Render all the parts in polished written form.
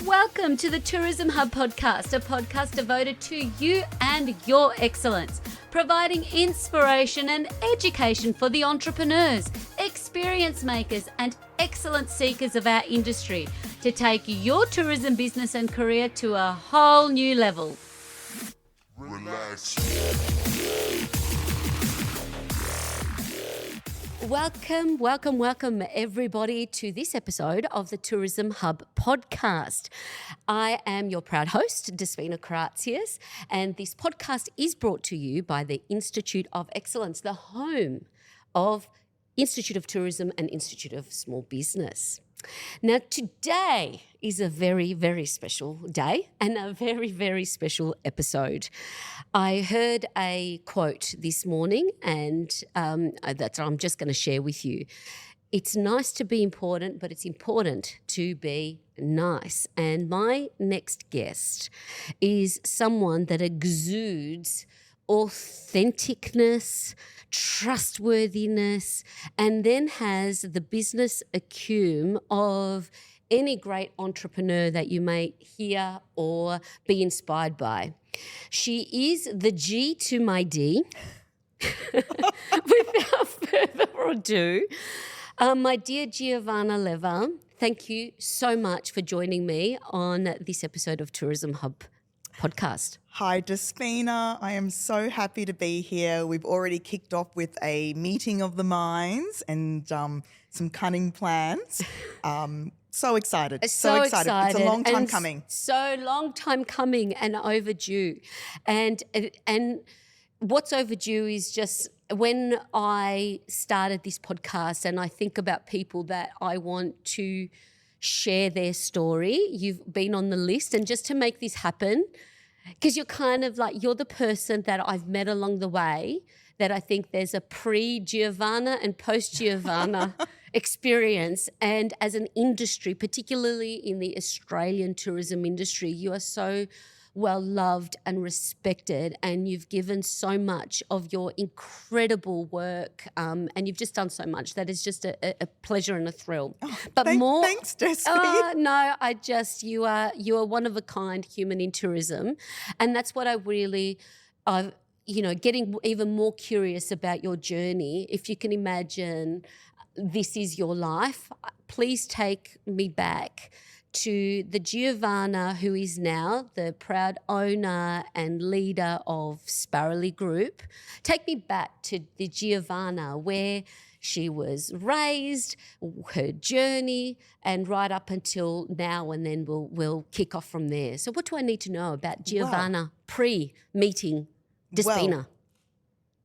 Welcome to the Tourism Hub podcast, a podcast devoted to you and your excellence, providing inspiration and education for the entrepreneurs, experience makers, and excellence seekers of our industry to take your tourism business and career to a whole new level. Relax. Welcome everybody to this episode of the Tourism Hub podcast. I am your proud host, Despina Karatzias, and this podcast is brought to you by the Institute of Excellence, the home of Institute of Tourism and Institute of Small Business. Now, today is a very, very special day and a very, very special episode. I heard a quote this morning and that I'm just going to share with you. It's nice to be important, but it's important to be nice. And my next guest is someone that exudes authenticness, trustworthiness, and then has the business acumen of any great entrepreneur that you may hear or be inspired by. She is the G to my D. Without further ado, my dear Giovanna Lever, thank you so much for joining me on this episode of Tourism Hub podcast. Hi, Despina. I am so happy to be here. We've already kicked off with a meeting of the minds and some cunning plans. So excited. So excited. It's a long time coming. So long time coming and overdue. And what's overdue is just when I started this podcast and I think about people that I want to share their story, you've been on the list. And just to make this happen, because you're kind of like, you're the person that I've met along the way that I think there's a pre-Giovanna and post-Giovanna experience. And as an industry, particularly in the Australian tourism industry, you are so well loved and respected, and you've given so much of your incredible work, and you've just done so much that is just a pleasure and a thrill. But thanks, Despina. You are one of a kind human in tourism, and that's what I really, getting even more curious about your journey. If you can imagine, this is your life. Please take me back to the Giovanna who is now the proud owner and leader of Sparrowly Group. Take me back to the Giovanna where she was raised, her journey, and right up until now, and then we'll kick off from there. So what do I need to know about Giovanna pre-meeting Despina? Well,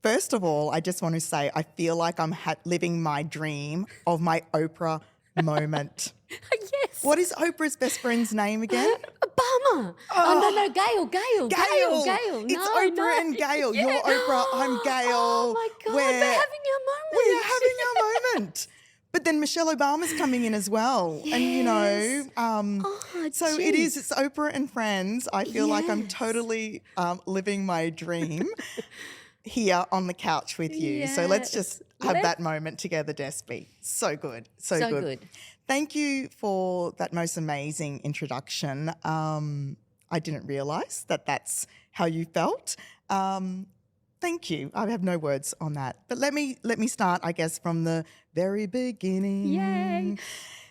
first of all, I just want to say I feel like I'm living my dream of my Oprah moment. Yes. What is Oprah's best friend's name again? Obama. No, Gail. It's Oprah and Gail. Yeah. You're Oprah, I'm Gail. Oh my God, we're having our moment. We're having our moment. But then Michelle Obama's coming in as well. Yes. And, it's Oprah and friends. I feel like I'm totally living my dream here on the couch with you. Yes. So let's just have that moment together, Despi. So good. So good. Thank you for that most amazing introduction. I didn't realise that that's how you felt. Thank you. I have no words on that. But let me start, I guess, from the very beginning. Yay.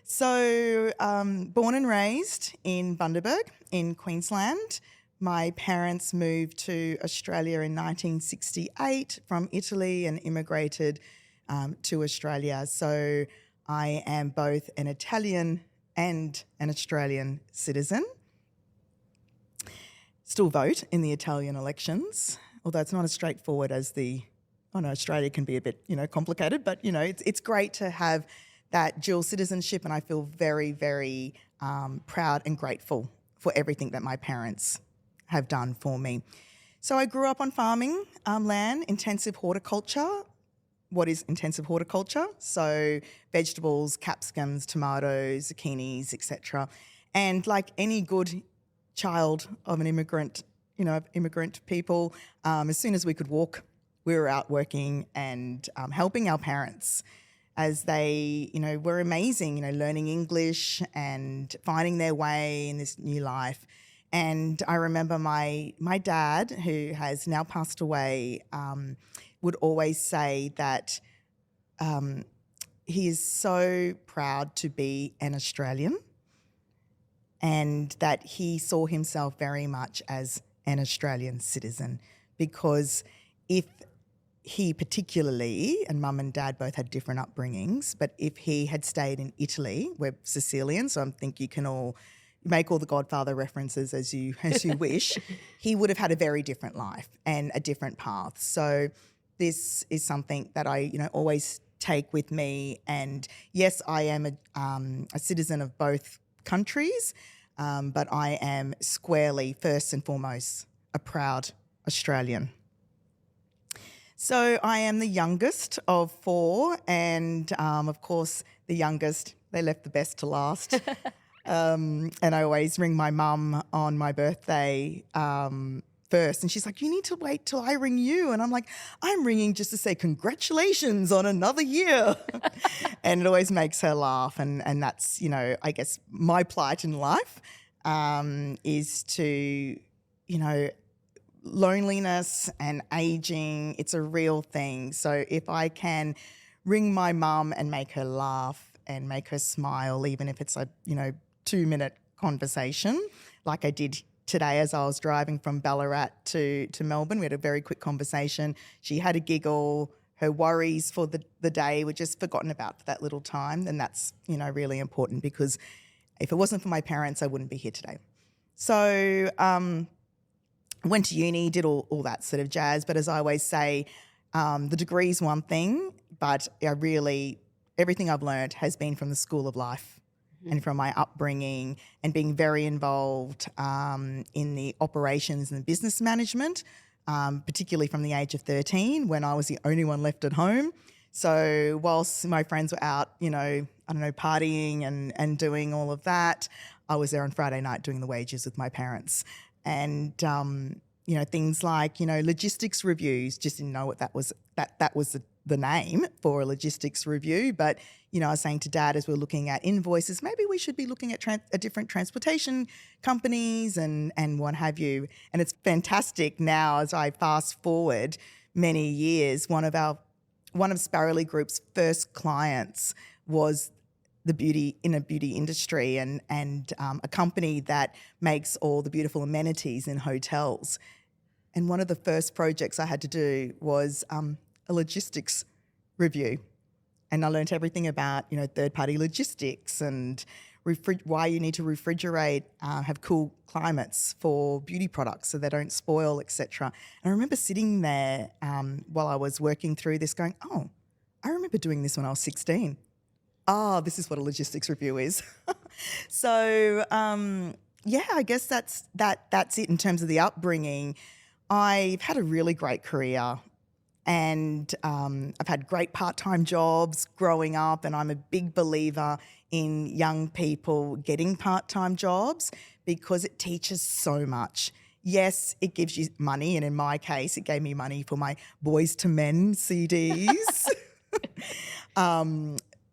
So born and raised in Bundaberg in Queensland. My parents moved to Australia in 1968 from Italy and immigrated to Australia. So I am both an Italian and an Australian citizen. Still vote in the Italian elections, although it's not as straightforward as Australia can be a bit, complicated. But, it's great to have that dual citizenship, and I feel very, very proud and grateful for everything that my parents have done for me. So I grew up on farming land, intensive horticulture. What is intensive horticulture? So vegetables, capsicums, tomatoes, zucchinis, etc. And like any good child of an immigrant, immigrant people, as soon as we could walk, we were out working and helping our parents as they, were amazing, learning English and finding their way in this new life. And I remember my dad, who has now passed away, would always say that he is so proud to be an Australian, and that he saw himself very much as an Australian citizen, because if he particularly, and mum and dad both had different upbringings, but if he had stayed in Italy, we're Sicilian, so I think you can all make all the Godfather references as you wish, he would have had a very different life and a different path. So this is something that I, always take with me. And yes, I am a citizen of both countries, but I am squarely, first and foremost, a proud Australian. So I am the youngest of four, and of course the youngest, they left the best to last. And I always ring my mum on my birthday first, and she's like, you need to wait till I ring you. And I'm like, I'm ringing just to say congratulations on another year. And it always makes her laugh, and that's, I guess my plight in life is to, loneliness and aging, it's a real thing. So if I can ring my mum and make her laugh and make her smile, even if it's a 2-minute conversation, like I did today as I was driving from Ballarat to Melbourne. We had a very quick conversation. She had a giggle. Her worries for the day were just forgotten about for that little time. And that's, really important, because if it wasn't for my parents, I wouldn't be here today. So went to uni, did all that sort of jazz. But as I always say, the degree's one thing, but everything I've learned has been from the school of life and from my upbringing, and being very involved in the operations and business management, particularly from the age of 13, when I was the only one left at home. So whilst my friends were out, partying and doing all of that, I was there on Friday night doing the wages with my parents. And, things like, logistics reviews, just didn't know what that was the name for a logistics review. But, I was saying to Dad, as we're looking at invoices, maybe we should be looking at different transportation companies and what have you. And it's fantastic now, as I fast forward many years, one of Sparrowly Group's first clients was the beauty industry, and a company that makes all the beautiful amenities in hotels. And one of the first projects I had to do was a logistics review. And I learned everything about, third-party logistics and why you need to refrigerate, have cool climates for beauty products so they don't spoil, etc. And I remember sitting there while I was working through this going, oh, I remember doing this when I was 16. This is what a logistics review is. So, I guess that's it in terms of the upbringing. I've had a really great career, and I've had great part-time jobs growing up, and I'm a big believer in young people getting part-time jobs because it teaches so much. Yes, it gives you money, and in my case, it gave me money for my Boys to Men CDs.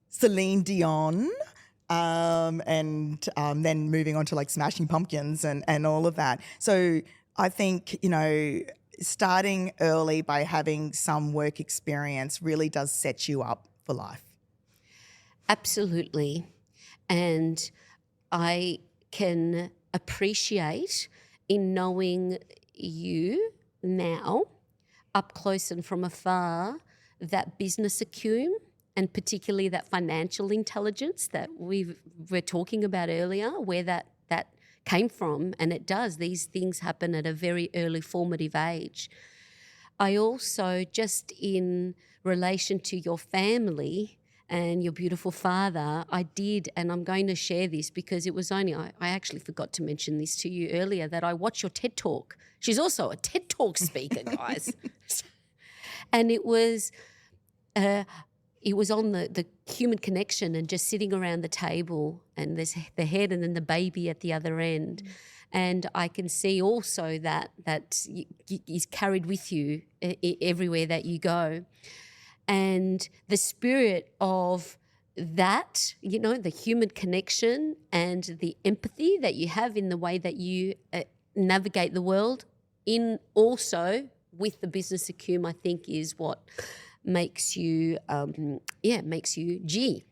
Celine Dion, and then moving on to like Smashing Pumpkins and all of that. So I think, starting early by having some work experience really does set you up for life. Absolutely. And I can appreciate in knowing you now up close and from afar that business acumen, and particularly that financial intelligence that we were talking about earlier, where that came from. And it does. These things happen at a very early formative age. I also, just in relation to your family and your beautiful father, I did, and I'm going to share this because it was only, I actually forgot to mention this to you earlier, that I watched your TED Talk. She's also a TED Talk speaker, guys. And it was on the human connection and just sitting around the table, and there's the head and then the baby at the other end. And I can see also that is carried with you everywhere that you go. And the spirit of that, you know, the human connection and the empathy that you have in the way that you navigate the world, in also with the business acumen, I think is what makes you, makes you G.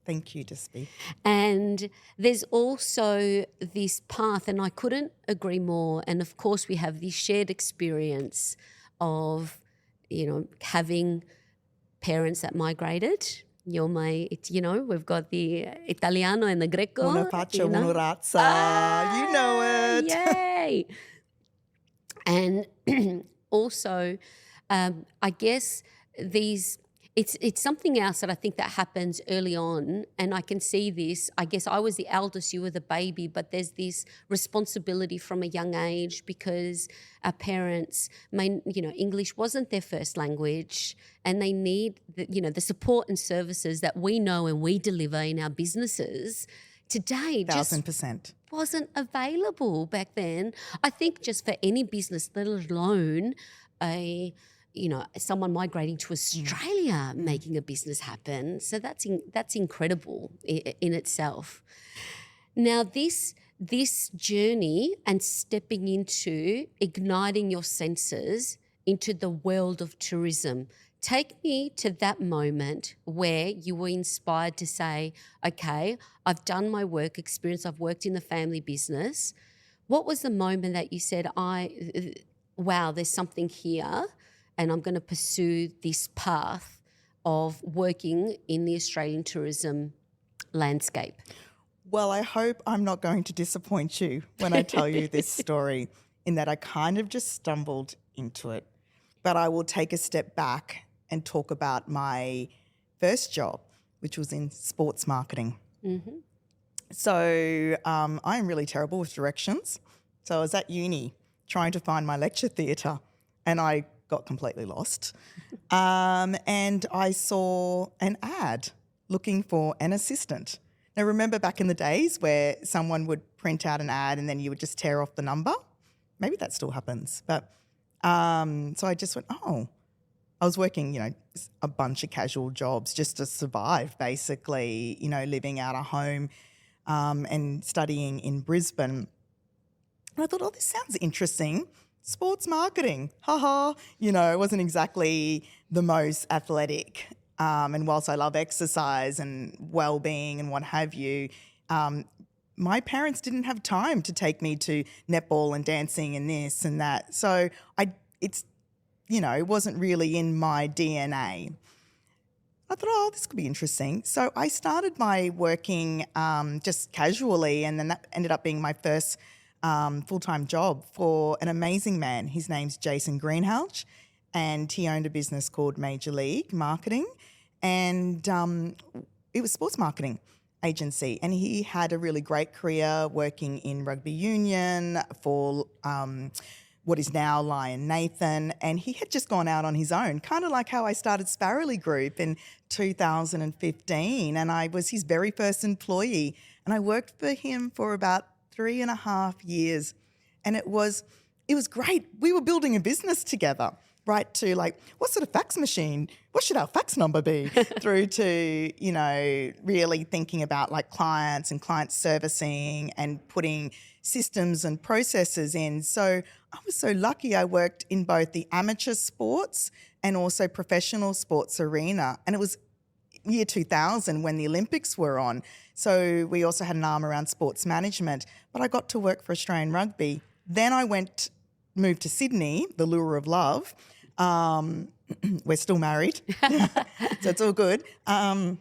Thank you, Despina. And there's also this path, and I couldn't agree more. And of course, we have this shared experience of, you know, having parents that migrated. We've got the Italiano and the Greco. Una faccia, you know. una razza. You know it. Yay. And also, I guess it's something else that I think that happens early on, and I can see this. I guess I was the eldest, you were the baby, but there's this responsibility from a young age because our parents English wasn't their first language, and they need the support and services that we know and we deliver in our businesses today. 1,000%. Wasn't available back then. I think just for any business, let alone someone migrating to Australia making a business happen. So that's incredible in itself. Now this journey and stepping into igniting your senses into the world of tourism, take me to that moment where you were inspired to say, okay, I've done my work experience, I've worked in the family business. What was the moment that you said, wow, there's something here, and I'm going to pursue this path of working in the Australian tourism landscape? Well, I hope I'm not going to disappoint you when I tell you this story, in that I kind of just stumbled into it. But I will take a step back and talk about my first job, which was in sports marketing. Mm-hmm. So I'm really terrible with directions. So I was at uni trying to find my lecture theatre, and I got completely lost. And I saw an ad looking for an assistant. Now, remember back in the days where someone would print out an ad and then you would just tear off the number? Maybe that still happens. But so I just went, I was working, a bunch of casual jobs just to survive, basically, living out of home and studying in Brisbane. And I thought, this sounds interesting. Sports marketing, it wasn't exactly the most athletic. And whilst I love exercise and well-being and what have you, my parents didn't have time to take me to netball and dancing and this and that. So it wasn't really in my DNA. I thought, this could be interesting. So I started my working just casually, and then that ended up being my first full-time job for an amazing man. His name's Jason Greenhalgh, and he owned a business called Major League Marketing, and it was sports marketing agency. And he had a really great career working in rugby union for what is now Lion Nathan, and he had just gone out on his own, kind of like how I started Sparrowly Group in 2015, and I was his very first employee, and I worked for him for about 3.5 years, and it was great. We were building a business together, right, to like, what sort of fax machine, what should our fax number be, through to, really thinking about like clients and client servicing and putting systems and processes in. So I was so lucky. I worked in both the amateur sports and also professional sports arena, and it was year 2000 when the Olympics were on. So we also had an arm around sports management, but I got to work for Australian Rugby. Then I moved to Sydney, the lure of love. We're still married, so it's all good. And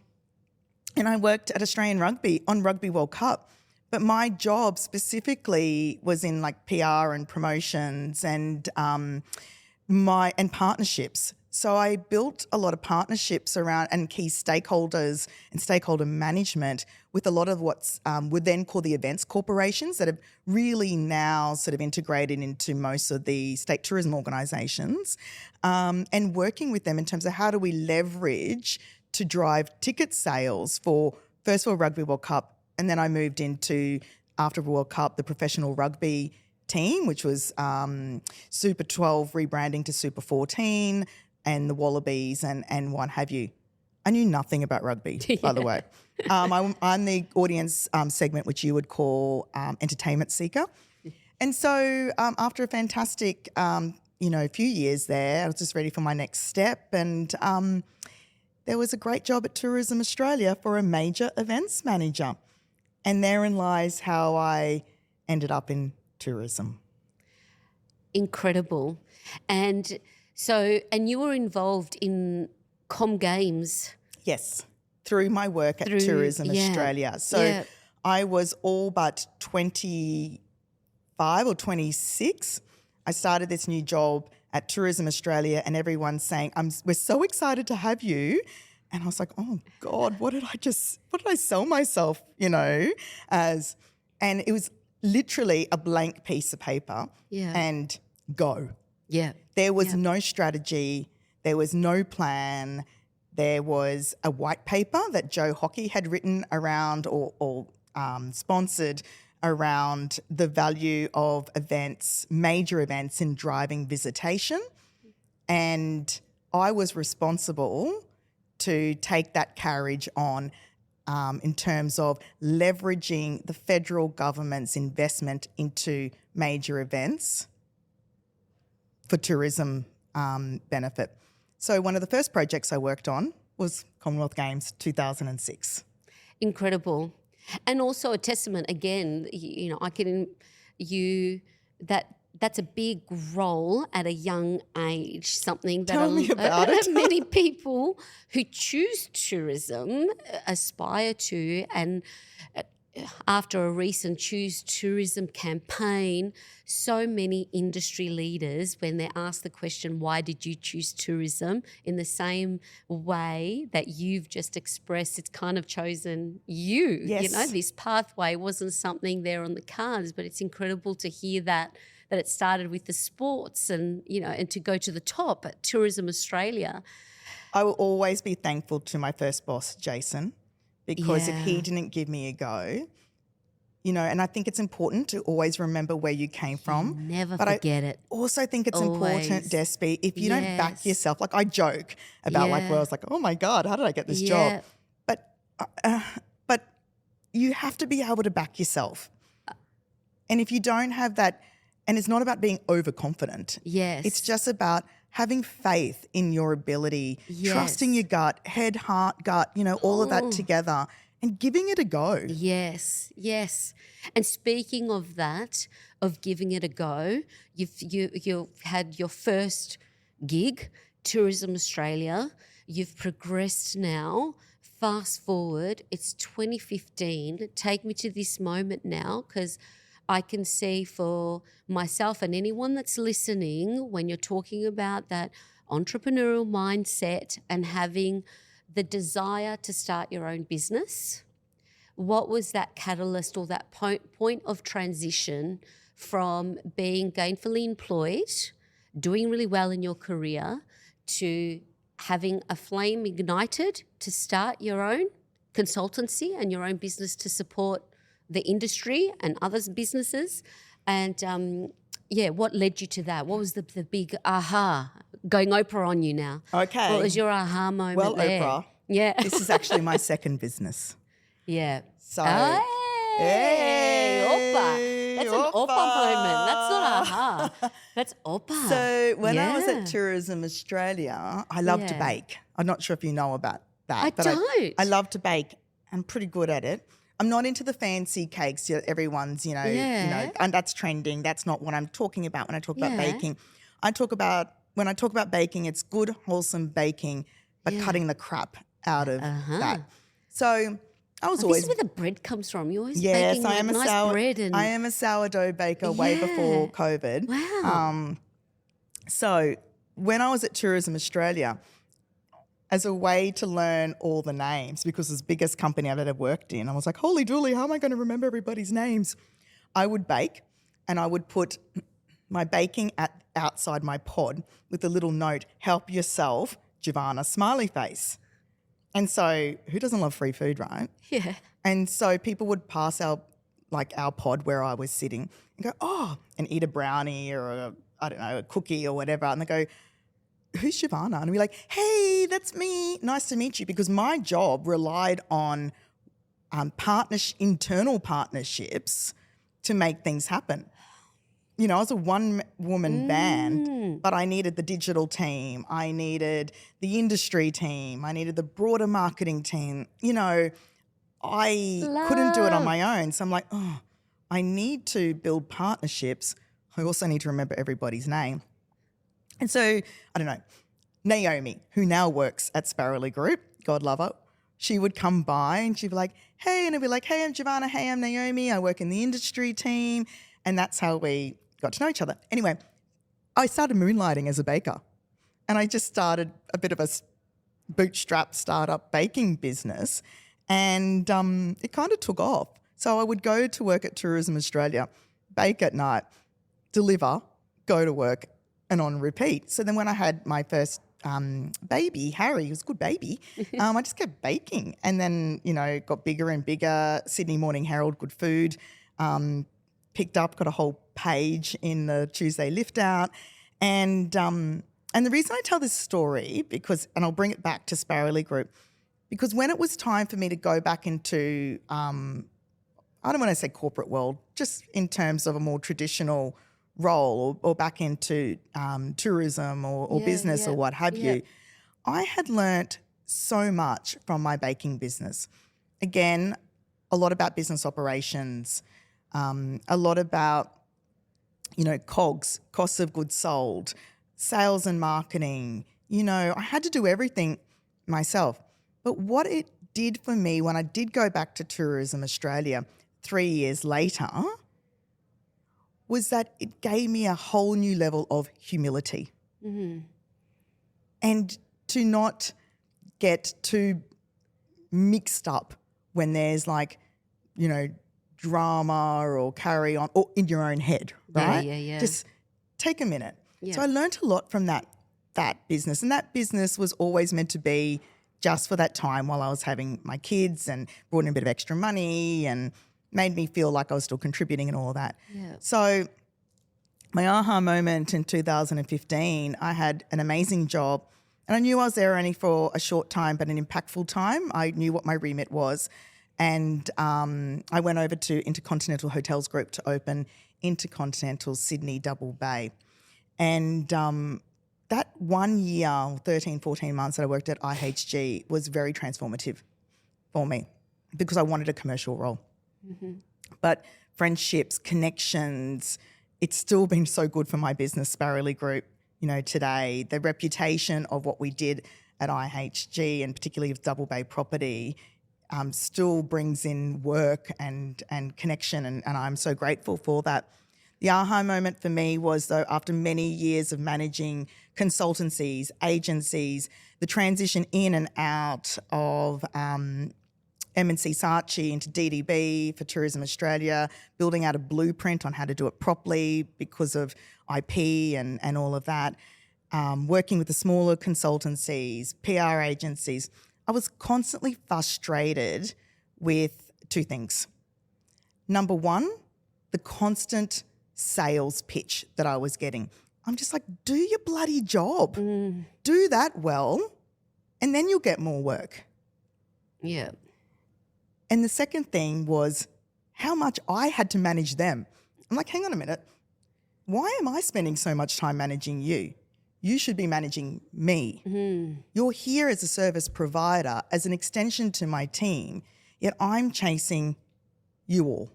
I worked at Australian Rugby on Rugby World Cup. But my job specifically was in like PR and promotions and partnerships. So I built a lot of partnerships around and key stakeholders and stakeholder management with a lot of what's would then call the events corporations that have really now sort of integrated into most of the state tourism organisations, and working with them in terms of how do we leverage to drive ticket sales for, first of all, Rugby World Cup, and then I moved into, after World Cup, the professional rugby team, which was Super 12 rebranding to Super 14, and the Wallabies and what have you. I knew nothing about rugby, by the way. I'm the audience segment, which you would call entertainment seeker. And so after a fantastic, few years there, I was just ready for my next step. And there was a great job at Tourism Australia for a major events manager. And therein lies how I ended up in tourism. Incredible. And you were involved in Com Games. Yes, through my work at Tourism Australia. So I was all but 25 or 26. I started this new job at Tourism Australia and everyone's saying, we're so excited to have you. And I was like, oh God, what did I sell myself, as? And it was literally a blank piece of paper and go. Yeah. There was no strategy. There was no plan. There was a white paper that Joe Hockey had written around or sponsored around the value of events, major events in driving visitation. And I was responsible to take that carriage on in terms of leveraging the federal government's investment into major events for tourism benefit. So one of the first projects I worked on was Commonwealth Games 2006. Incredible. And also a testament, again, that's a big role at a young age, something that Tell me about it. Many people who choose tourism aspire to. And after a recent Choose Tourism campaign, so many industry leaders, when they're asked the question, why did you choose tourism, in the same way that you've just expressed, it's kind of chosen you. Yes. This pathway wasn't something there on the cards, but it's incredible to hear that it started with the sports and to go to the top at Tourism Australia. I will always be thankful to my first boss, Jason, because if he didn't give me a go, and I think it's important to always remember where you came from. Never forget it. I also think it's important, Despi, if you don't back yourself, like I joke about where I was like, oh my God, how did I get this job? But you have to be able to back yourself. And if you don't have that, and it's not about being overconfident. Yes. It's just about having faith in your ability, trusting your gut, head, heart, gut, all of that together and giving it a go. Yes, yes. And speaking of that, of giving it a go, you've had your first gig, Tourism Australia. You've progressed now. Fast forward, it's 2015. Take me to this moment now, because I can see for myself and anyone that's listening, when you're talking about that entrepreneurial mindset and having the desire to start your own business, what was that catalyst or that point of transition from being gainfully employed, doing really well in your career, to having a flame ignited to start your own consultancy and your own business to support the industry and others' businesses? And what led you to that? What was the big aha? Going Oprah on you now. Okay. What was your aha moment? Well, there? Oprah, this is actually my second business. Yeah. So, hey, Oprah. That's an Oprah moment. That's not aha. That's Oprah. So when I was at Tourism Australia, I love to bake. I'm not sure if you know about that. I don't. I love to bake. I'm pretty good at it. I'm not into the fancy cakes that everyone's, and that's trending. That's not what I'm talking about when I talk about baking. When I talk about baking, it's good, wholesome baking, but cutting the crap out of that. So I was always... This is where the bread comes from. You're always baking nice bread. And I am a sourdough baker way before COVID. Wow. So when I was at Tourism Australia, as a way to learn all the names, because it's the biggest company I've ever worked in, I was like, holy dooly, how am I going to remember everybody's names? I would bake and I would put my baking outside my pod with a little note, help yourself, Giovanna, smiley face. And so who doesn't love free food, right? Yeah. And so people would pass our pod where I was sitting and go, and eat a brownie or a cookie or whatever. And they go, who's Giovanna? And I'd be like, hey, that's me. Nice to meet you. Because my job relied on internal partnerships to make things happen. You know, I was a one-woman band, but I needed the digital team. I needed the industry team. I needed the broader marketing team. You know, I couldn't do it on my own. So I'm like, oh, I need to build partnerships. I also need to remember everybody's name. And so, I don't know, Naomi, who now works at Sparrowly Group, God love her, she would come by and she'd be like, hey, and I'd be like, hey, I'm Giovanna. Hey, I'm Naomi. I work in the industry team. And that's how we got to know each other. Anyway, I started moonlighting as a baker, and I just started a bit of a bootstrap startup baking business, and it kind of took off. So I would go to work at Tourism Australia, bake at night, deliver, go to work, and on repeat. So then when I had my first baby, Harry, he was a good baby, I just kept baking, and then, you know, got bigger and bigger. Sydney Morning Herald, good food, picked up, got a whole page in the Tuesday Lift Out. And the reason I tell this story, and I'll bring it back to Sparrowly Group, because when it was time for me to go back into, I don't want to say corporate world, just in terms of a more traditional role, or back into tourism or business or what have you, I had learnt so much from my baking business. Again, a lot about business operations, a lot about, you know, COGS, costs of goods sold, sales and marketing. You know, I had to do everything myself. But what it did for me when I did go back to Tourism Australia 3 years later was that it gave me a whole new level of humility. And to not get too mixed up when there's, like, you know, drama or carry on or in your own head, right? Yeah. Just take a minute. Yeah. So I learned a lot from that business, and that business was always meant to be just for that time while I was having my kids, and brought in a bit of extra money and made me feel like I was still contributing and all of that. Yeah. So my aha moment in 2015, I had an amazing job, and I knew I was there only for a short time, but an impactful time. I knew what my remit was. And I went over to Intercontinental Hotels Group to open Intercontinental Sydney Double Bay. And that 1 year, 13, 14 months that I worked at IHG was very transformative for me, because I wanted a commercial role. But friendships, connections, it's still been so good for my business, Sparrowly Group, you know, today. The reputation of what we did at IHG, and particularly with Double Bay property, still brings in work and connection, and I'm so grateful for that. The aha moment for me was, though, after many years of managing consultancies, agencies, the transition in and out of M&C Saatchi into DDB for Tourism Australia, building out a blueprint on how to do it properly because of IP and all of that, working with the smaller consultancies, PR agencies. I was constantly frustrated with two things. Number one, the constant sales pitch that I was getting. I'm just like, do your bloody job. Do that well, and then you'll get more work. Yeah. And the second thing was how much I had to manage them. I'm like, hang on a minute. Why am I spending so much time managing you? You should be managing me. You're here as a service provider, as an extension to my team, yet I'm chasing you all.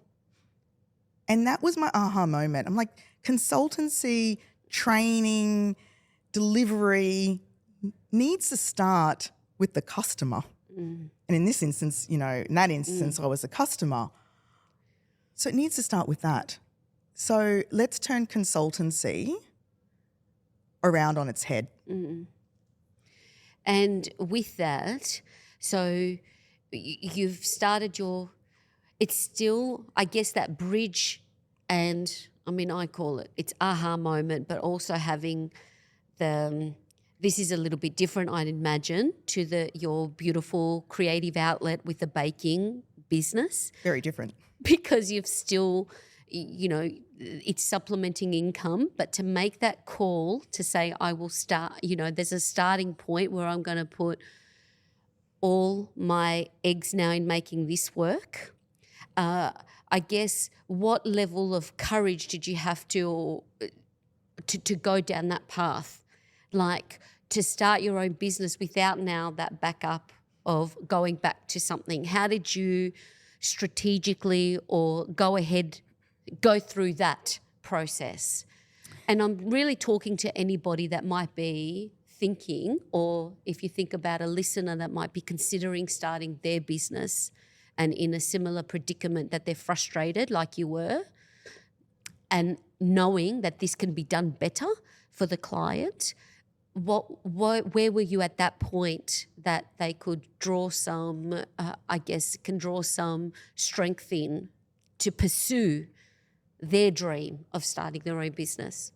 And that was my aha moment. I'm like, consultancy, training, delivery needs to start with the customer. And in this instance, you know, in that instance, I was a customer. So it needs to start with that. So let's turn consultancy around on its head. And with that, so you've started it's still, I guess, that bridge, and I mean, I call it's aha moment, but also having this is a little bit different, I'd imagine, to your beautiful creative outlet with the baking business. Very different. Because you've still, you know, it's supplementing income, but to make that call to say, I will start, there's a starting point where I'm going to put all my eggs now in making this work. I guess what level of courage did you have to go down that path? Like to start your own business without now that backup of going back to something. How did you strategically or go through that process? And I'm really talking to anybody that might be thinking, or if you think about a listener that might be considering starting their business and in a similar predicament that they're frustrated like you were, and knowing that this can be done better for the client. Where were you at that point that they could draw some, draw some strength in to pursue their dream of starting their own business?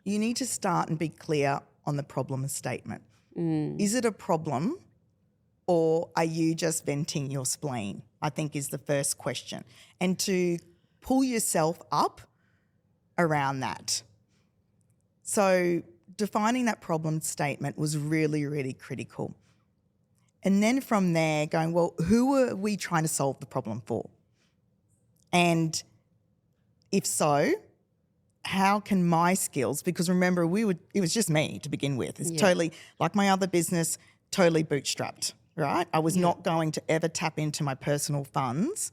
You need to start and be clear on the problem statement. Is it a problem, or are you just venting your spleen? I think is the first question. And to pull yourself up around that. So defining that problem statement was really, really critical. And then from there going, well, who are we trying to solve the problem for? And if so, how can my skills, because remember it was just me to begin with. It's totally, like my other business, totally bootstrapped, right? I was not going to ever tap into my personal funds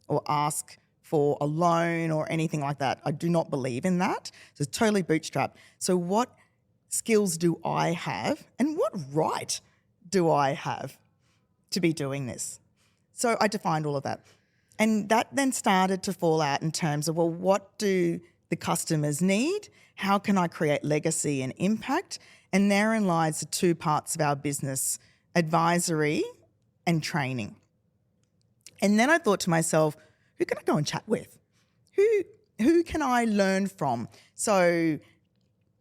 or ask for a loan or anything like that. I do not believe in that. So it's totally bootstrapped. So what skills do I have and what right do I have to be doing this? So I defined all of that. And that then started to fall out in terms of, well, what do the customers need? How can I create legacy and impact? And therein lies the two parts of our business, advisory and training. And then I thought to myself, who can I go and chat with? Who can I learn from? So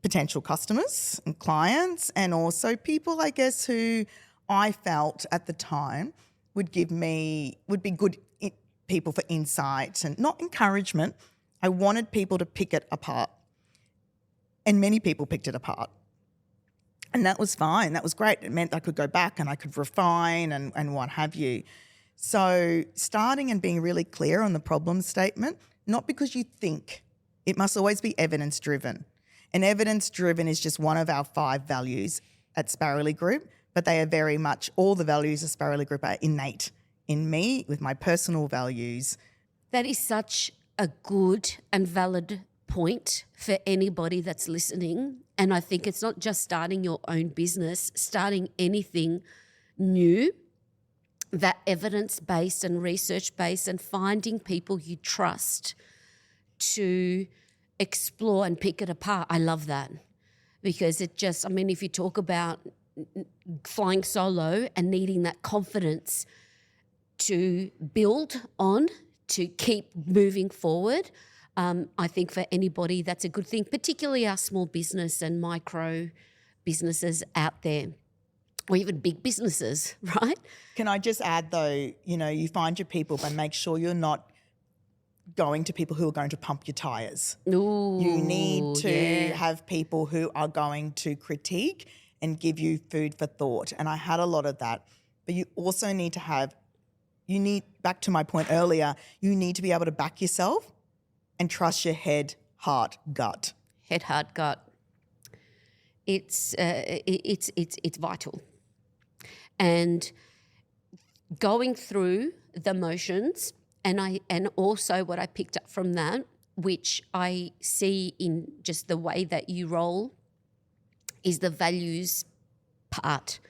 potential customers and clients, and also people, I guess, who I felt at the time would be good people for insight and not encouragement. I wanted people to pick it apart. And many people picked it apart. And that was fine. That was great. It meant I could go back and I could refine and what have you. So starting and being really clear on the problem statement, not because you think. It must always be evidence-driven. And evidence-driven is just one of our 5 values at Sparrowly Group, but they are very much, all the values of Sparrowly Group are innate in me with my personal values. That is such a good and valid point for anybody that's listening. And I think it's not just starting your own business, starting anything new, that evidence-based and research-based, and finding people you trust to explore and pick it apart. I love that, because it just, if you talk about flying solo and needing that confidence to build on, to keep moving forward, I think for anybody that's a good thing, particularly our small business and micro businesses out there, or even big businesses, right? Can I just add though, you find your people, but make sure you're not going to people who are going to pump your tyres. Ooh, you need to have people who are going to critique and give you food for thought. And I had a lot of that. But you also need to back to my point earlier, you need to be able to back yourself and trust your head, heart, gut. Head, heart, gut. It's vital. And going through the motions, and also what I picked up from that, which I see in just the way that you roll, is the values part.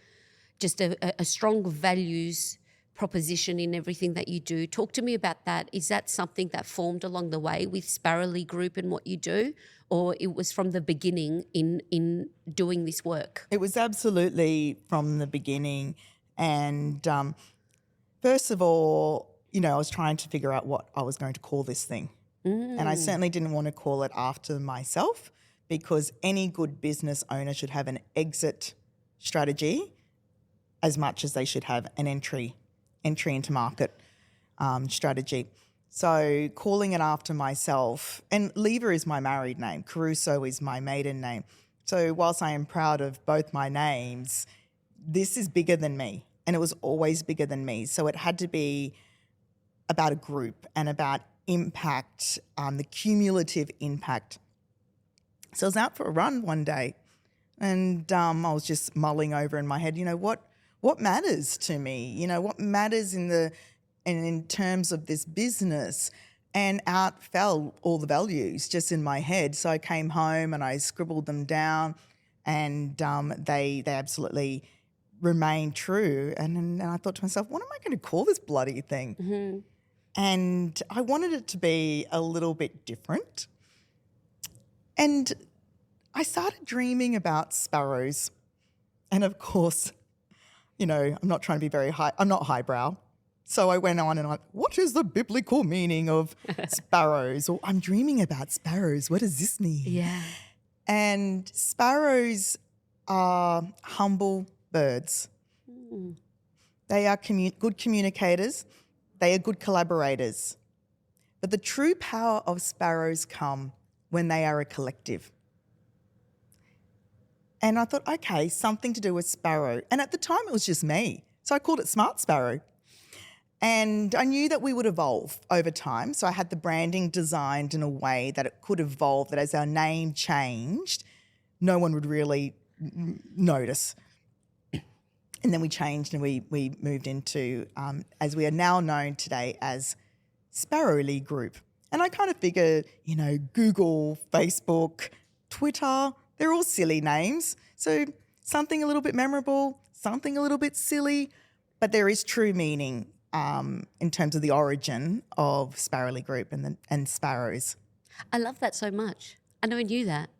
Just a strong values proposition in everything that you do. Talk to me about that. Is that something that formed along the way with Sparrowly Group and what you do, or it was from the beginning in doing this work? It was absolutely from the beginning. And first of all, I was trying to figure out what I was going to call this thing. And I certainly didn't want to call it after myself, because any good business owner should have an exit strategy as much as they should have an entry into market strategy. So calling it after myself, and Lever is my married name, Caruso is my maiden name. So whilst I am proud of both my names, this is bigger than me, and it was always bigger than me. So it had to be about a group and about impact, the cumulative impact. So I was out for a run one day, and I was just mulling over in my head, what matters to me? What matters in terms of this business? And out fell all the values just in my head. So I came home and I scribbled them down, and they absolutely remained true. And I thought to myself, what am I going to call this bloody thing? Mm-hmm. And I wanted it to be a little bit different. And I started dreaming about sparrows. And of course, I'm not trying to be very high. I'm not highbrow. So I went on and what is the biblical meaning of sparrows? Or I'm dreaming about sparrows. What does this mean? Yeah. And sparrows are humble birds. Mm. They are good communicators. They are good collaborators. But the true power of sparrows come when they are a collective. And I thought, okay, something to do with sparrow. And at the time it was just me. So I called it Smart Sparrow. And I knew that we would evolve over time. So I had the branding designed in a way that it could evolve, that as our name changed, no one would really notice. And then we changed and we moved into, as we are now known today as Sparrowly Group. And I kind of figure, Google, Facebook, Twitter, they're all silly names. So something a little bit memorable, something a little bit silly, but there is true meaning in terms of the origin of Sparrowly Group and sparrows. I love that so much. I never knew that.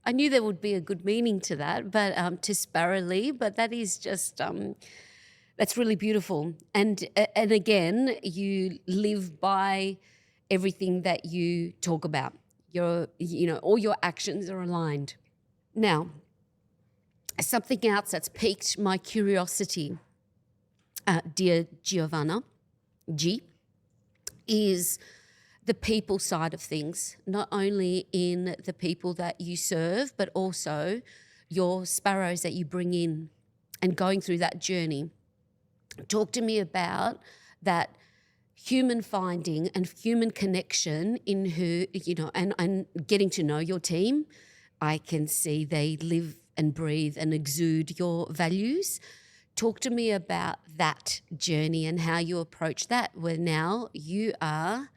I knew there would be a good meaning to that, but to spirerly, but that is just that's really beautiful. And again, you live by everything that you talk about. All your actions are aligned. Now, something else that's piqued my curiosity, dear Giovanna, G, is the people side of things, not only in the people that you serve, but also your sparrows that you bring in and going through that journey. Talk to me about that human finding and human connection in who, and getting to know your team. I can see they live and breathe and exude your values. Talk to me about that journey and how you approach that, where now you are,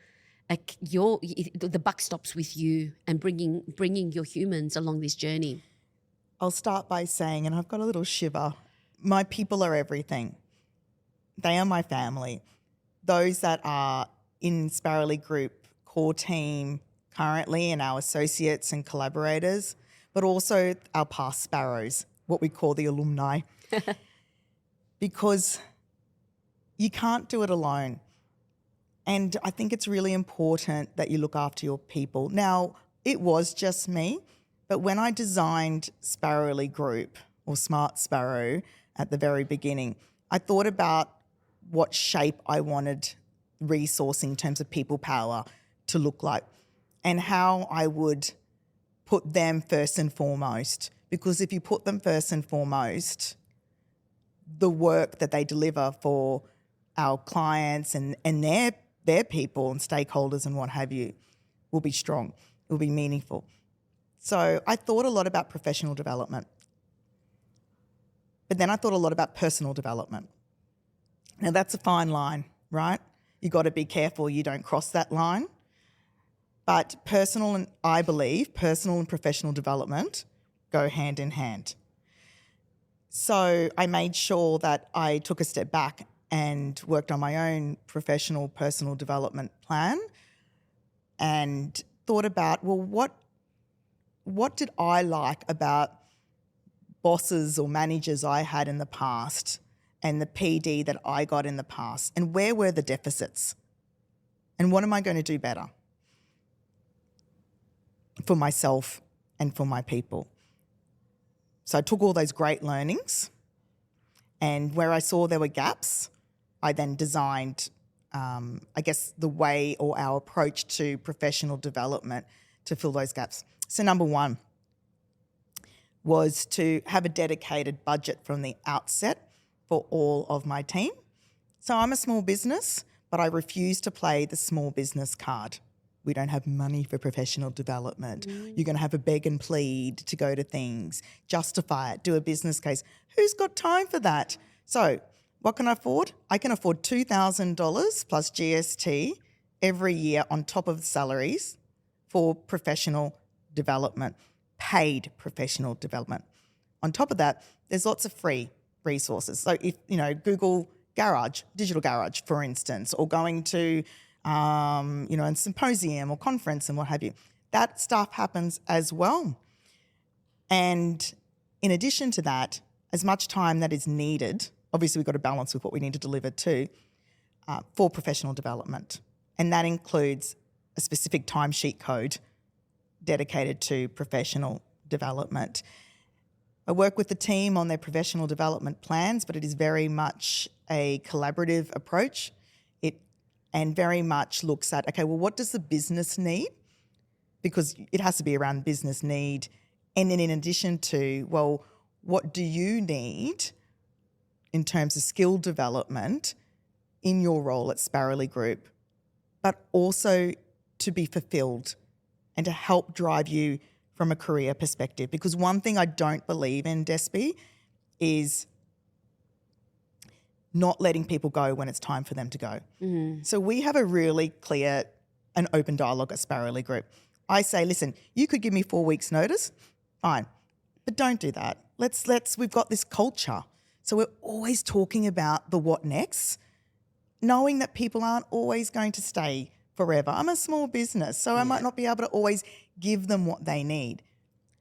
the buck stops with you and bringing your humans along this journey. I'll start by saying, and I've got a little shiver, my people are everything. They are my family. Those that are in Sparrowly Group core team currently and our associates and collaborators, but also our past sparrows, what we call the alumni. Because you can't do it alone. And I think it's really important that you look after your people. Now, it was just me, but when I designed Sparrowly Group or Smart Sparrow at the very beginning, I thought about what shape I wanted resourcing in terms of people power to look like and how I would put them first and foremost. Because if you put them first and foremost, the work that they deliver for our clients and their people and stakeholders and what have you will be strong, will be meaningful. So I thought a lot about professional development. But then I thought a lot about personal development. Now that's a fine line, right? You got to be careful you don't cross that line. But I believe personal and professional development go hand in hand. So I made sure that I took a step back and worked on my own professional personal development plan and thought about, well, what did I like about bosses or managers I had in the past and the PD that I got in the past, and where were the deficits? And what am I going to do better for myself and for my people? So I took all those great learnings, and where I saw there were gaps, I then designed I guess, the way or our approach to professional development to fill those gaps. So number one was to have a dedicated budget from the outset for all of my team. So I'm a small business, but I refuse to play the small business card. We don't have money for professional development. You're going to have a beg and plead to go to things, justify it, do a business case. Who's got time for that? So what can I afford? I can afford $2,000 plus GST every year on top of the salaries for professional development, paid professional development. On top of that, there's lots of free resources. So if, Google Garage, Digital Garage, for instance, or going to a symposium or conference and what have you. That stuff happens as well. And in addition to that, as much time that is needed, obviously we've got to balance with what we need to deliver too, for professional development. And that includes a specific timesheet code dedicated to professional development. I work with the team on their professional development plans, but it is very much a collaborative approach. And very much looks at, okay, well, what does the business need? Because it has to be around business need. And then in addition to, well, what do you need in terms of skill development in your role at Sparrowly Group, but also to be fulfilled and to help drive you from a career perspective? Because one thing I don't believe in, Despi, is not letting people go when it's time for them to go. So we have a really clear and open dialogue at Sparrowly Group. I say, listen, you could give me 4 weeks notice, fine, but don't do that. We've got this culture. So we're always talking about the what next, knowing that people aren't always going to stay forever. I'm a small business, so I might not be able to always give them what they need.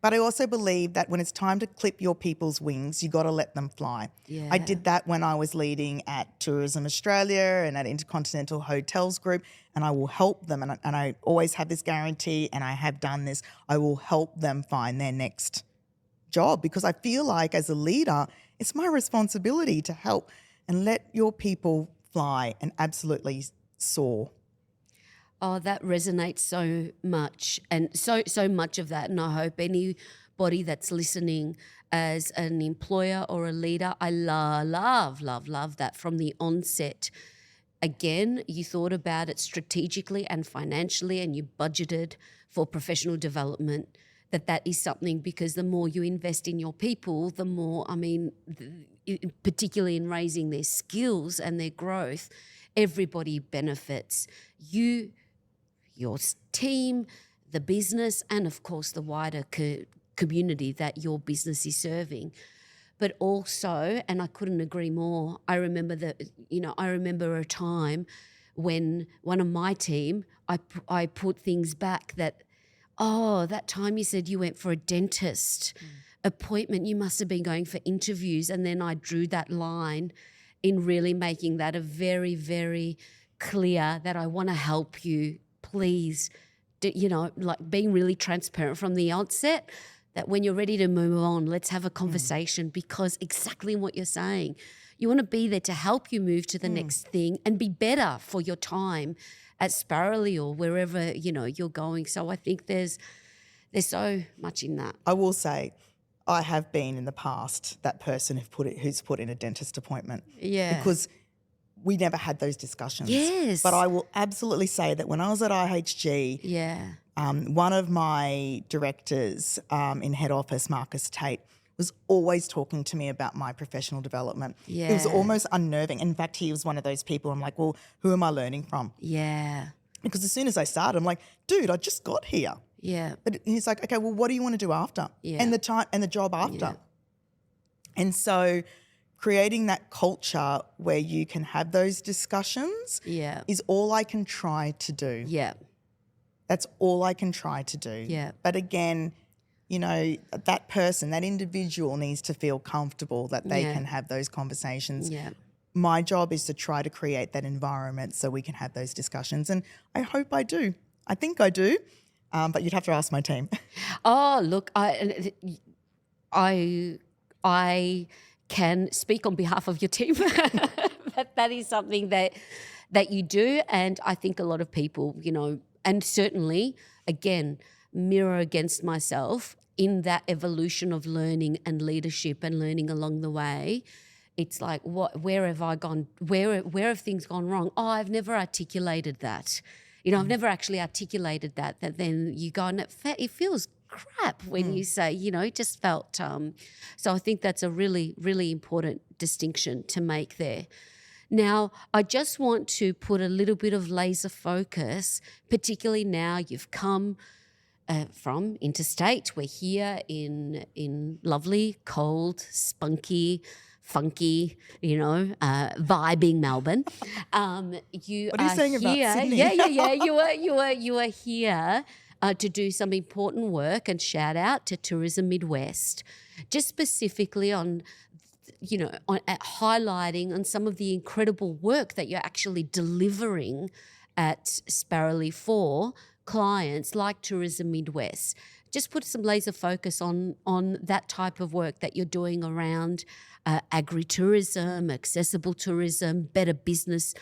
But I also believe that when it's time to clip your people's wings, you got to let them fly. Yeah. I did that when I was leading at Tourism Australia and at Intercontinental Hotels Group, and I will help them. And I always have this guarantee, and I have done this. I will help them find their next job, because I feel like as a leader, it's my responsibility to help and let your people fly and absolutely soar. Oh, that resonates so much, and so much of that. And I hope anybody that's listening as an employer or a leader, I love that from the onset. Again, you thought about it strategically and financially, and you budgeted for professional development. That is something, because the more you invest in your people, the more, particularly in raising their skills and their growth, everybody benefits. Your team, the business, and of course the wider community that your business is serving. But also, and I couldn't agree more, I remember a time when one of my team, I put things back that time you said you went for a dentist appointment, you must have been going for interviews. And then I drew that line in really making that a very, very clear that I want to help you. Please, being really transparent from the outset, that when you're ready to move on, let's have a conversation, because exactly what you're saying, you want to be there to help you move to the next thing and be better for your time at Sparrowly or wherever, you're going. So I think there's so much in that. I will say, I have been in the past that person who's put in a dentist appointment. Yeah. Because we never had those discussions. Yes. But I will absolutely say that when I was at IHG, one of my directors in head office, Marcus Tate, was always talking to me about my professional development. Yeah. It was almost unnerving. In fact, he was one of those people I'm like, well, who am I learning from? Yeah. Because as soon as I started, I'm like, dude, I just got here. Yeah. But he's like, okay, well, what do you want to do after? Yeah. And the time and the job after. Yeah. And so creating that culture where you can have those discussions is all I can try to do. Yeah. That's all I can try to do. Yeah. But again, that person, that individual needs to feel comfortable that they can have those conversations. Yeah. My job is to try to create that environment so we can have those discussions. And I hope I do. I think I do. But you'd have to ask my team. Oh, look, I can speak on behalf of your team that is something that you do. And I think a lot of people, and certainly, again, mirror against myself in that evolution of learning and leadership and learning along the way. It's like, where have I gone? Where have things gone wrong? Oh, I've never articulated that. I've never actually articulated that then you go, and it feels crap when you say, it just felt. So I think that's a really, really important distinction to make there. Now, I just want to put a little bit of laser focus, particularly now you've come from interstate. We're here in lovely, cold, spunky, funky, vibing Melbourne. What are you saying about Sydney? Yeah. You are here to do some important work, and shout out to Tourism Midwest, just specifically on highlighting on some of the incredible work that you're actually delivering at Sparrowly for clients like Tourism Midwest. Just put some laser focus on that type of work that you're doing around agri-tourism, accessible tourism, better business,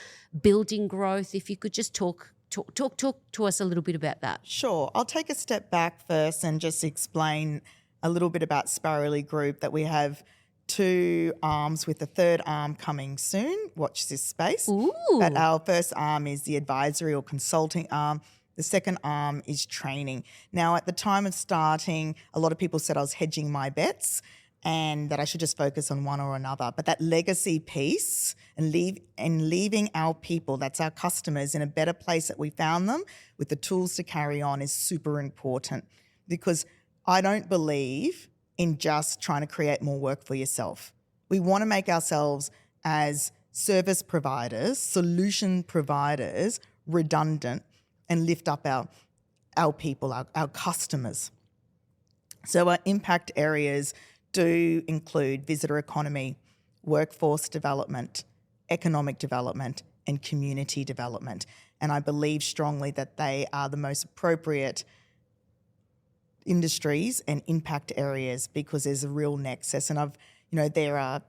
building growth. If you could just talk to us a little bit about that. Sure. I'll take a step back first and just explain a little bit about Sparrowly Group, that we have 2 arms with the 3rd arm coming soon. Watch this space. Ooh. But our first arm is the advisory or consulting arm. The second arm is training. Now, at the time of starting, a lot of people said I was hedging my bets and that I should just focus on one or another. But that legacy piece and leaving our people, that's our customers, in a better place that we found them with the tools to carry on is super important, because I don't believe in just trying to create more work for yourself. We want to make ourselves as service providers, solution providers, redundant, and lift up our people, our customers. So our impact areas do include visitor economy, workforce development, economic development, and community development. And I believe strongly that they are the most appropriate industries and impact areas, because there's a real nexus. And there are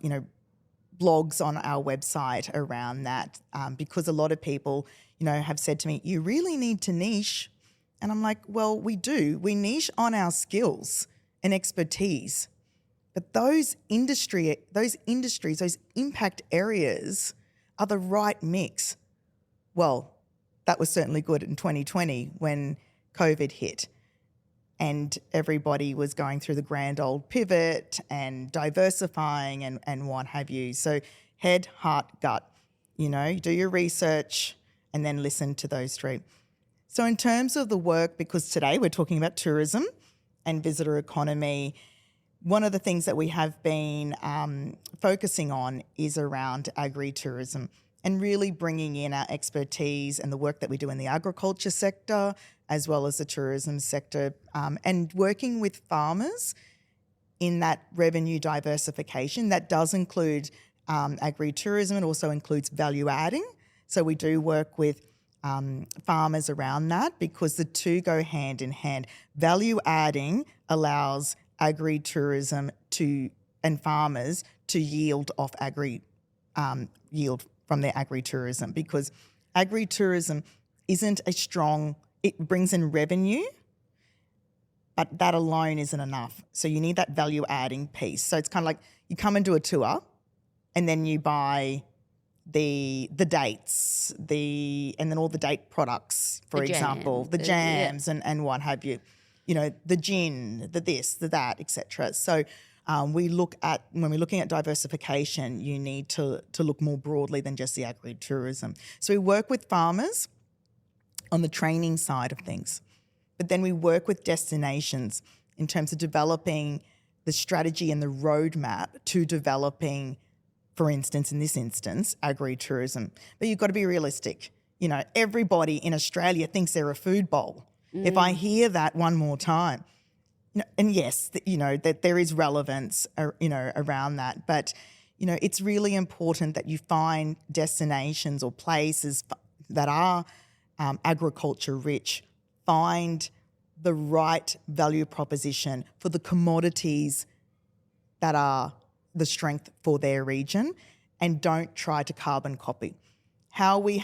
blogs on our website around that, because a lot of people have said to me, you really need to niche. And I'm like, well, we do. We niche on our skills and expertise. But those industries, those impact areas are the right mix. Well, that was certainly good in 2020 when COVID hit and everybody was going through the grand old pivot and diversifying and what have you. So head, heart, gut, do your research and then listen to those 3. So in terms of the work, because today we're talking about tourism and visitor economy, one of the things that we have been focusing on is around agri-tourism and really bringing in our expertise and the work that we do in the agriculture sector as well as the tourism sector, and working with farmers in that revenue diversification. That does include agri-tourism. It also includes value adding. So we do work with farmers around that, because the 2 go hand in hand. Value adding allows agri-tourism and farmers to yield off yield from their agri-tourism, because agri-tourism isn't it brings in revenue, but that alone isn't enough. So you need that value adding piece. So it's kind of like you come and do a tour and then you buy the dates, and then all the date products, for example, the jams and what have you, the gin, the this, the that, etc. So when we're looking at diversification, you need to look more broadly than just the agri-tourism. So we work with farmers on the training side of things, but then we work with destinations in terms of developing the strategy and the roadmap to developing, for instance, in this instance, agri-tourism. But you've got to be realistic. Everybody in Australia thinks they're a food bowl. If I hear that one more time, and yes, that there is relevance, around that, but, it's really important that you find destinations or places that are agriculture rich, find the right value proposition for the commodities that are the strength for their region, and don't try to carbon copy. How we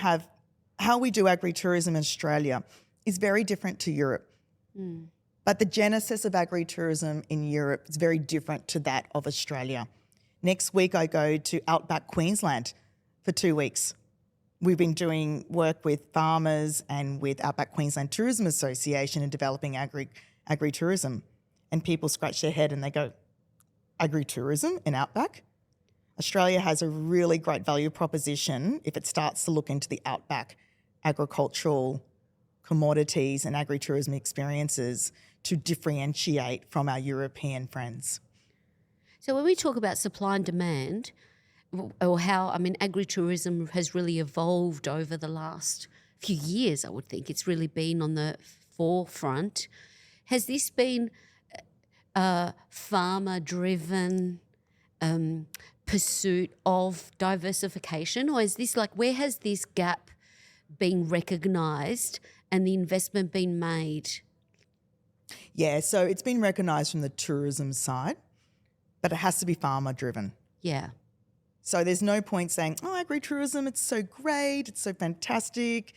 do agri-tourism in Australia is very different to Europe. But the genesis of agri-tourism in Europe is very different to that of Australia. Next week I go to Outback Queensland for 2 weeks. We've been doing work with farmers and with Outback Queensland Tourism Association in developing agri-tourism. And people scratch their head and they go, agri-tourism in Outback? Australia has a really great value proposition if it starts to look into the Outback agricultural commodities and agri-tourism experiences to differentiate from our European friends. So when we talk about supply and demand, or how, agri-tourism has really evolved over the last few years, I would think. It's really been on the forefront. Has this been a farmer-driven pursuit of diversification, or is this where has this gap been recognised and the investment been made? Yeah, so it's been recognised from the tourism side, but it has to be farmer-driven. Yeah. So there's no point saying, oh, agri-tourism, it's so great, it's so fantastic.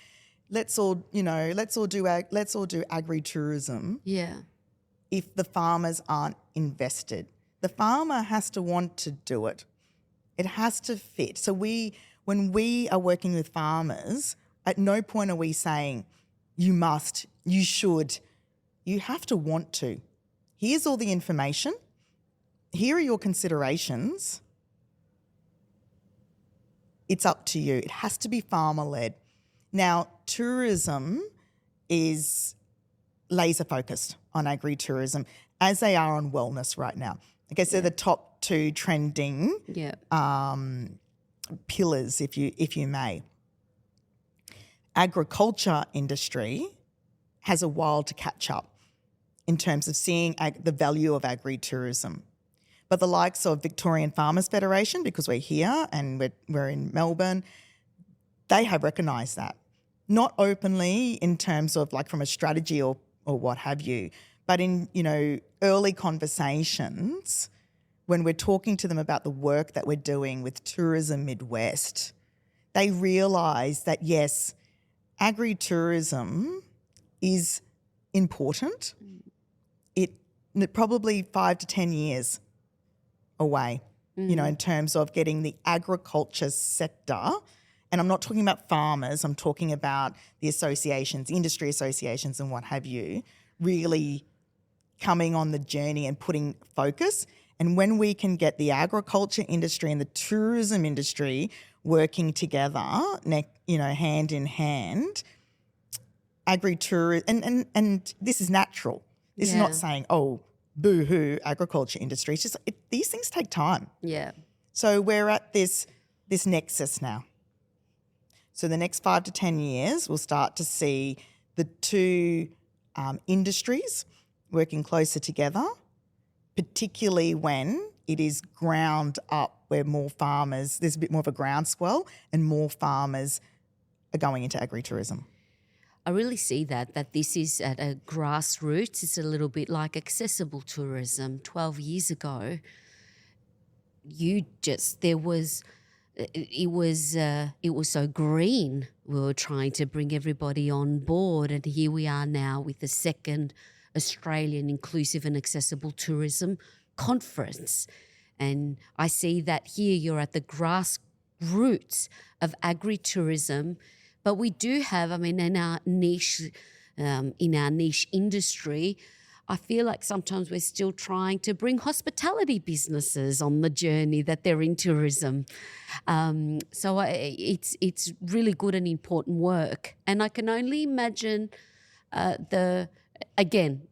Let's all do agri-tourism. Yeah. If the farmers aren't invested. The farmer has to want to do it. It has to fit. So when we are working with farmers, at no point are we saying, you must, you should. You have to want to. Here's all the information. Here are your considerations. It's up to you. It has to be farmer-led. Now, tourism is laser-focused on agri-tourism, as they are on wellness right now. I guess they're the top two trending pillars, if you may. Agriculture industry has a while to catch up in terms of seeing the value of agri-tourism. But the likes of Victorian Farmers Federation, because we're here and we're in Melbourne, they have recognised that. Not openly in terms of from a strategy or what have you, but in, early conversations when we're talking to them about the work that we're doing with Tourism Midwest, they realise that, yes, agri-tourism is important. It probably 5 to 10 years away, in terms of getting the agriculture sector. And I'm not talking about farmers, I'm talking about the associations, industry associations and what have you, really coming on the journey and putting focus. And when we can get the agriculture industry and the tourism industry working together, hand in hand, agri-tourism, and this is natural. This is not saying, oh, boo-hoo, agriculture industry. It's just these things take time. Yeah. So we're at this nexus now. So the next 5 to 10 years, we'll start to see the two industries working closer together, particularly when it is ground up where more farmers, there's a bit more of a groundswell and more farmers are going into agri-tourism. I really see that this is at a grassroots. It's a little bit like accessible tourism. 12 years ago, it was so green. We were trying to bring everybody on board, and here we are now with the second Australian Inclusive and Accessible Tourism Conference. And I see that here you're at the grassroots of agri-tourism. But we do have, in our niche industry, I feel like sometimes we're still trying to bring hospitality businesses on the journey that they're in tourism. So it's really good and important work. And I can only imagine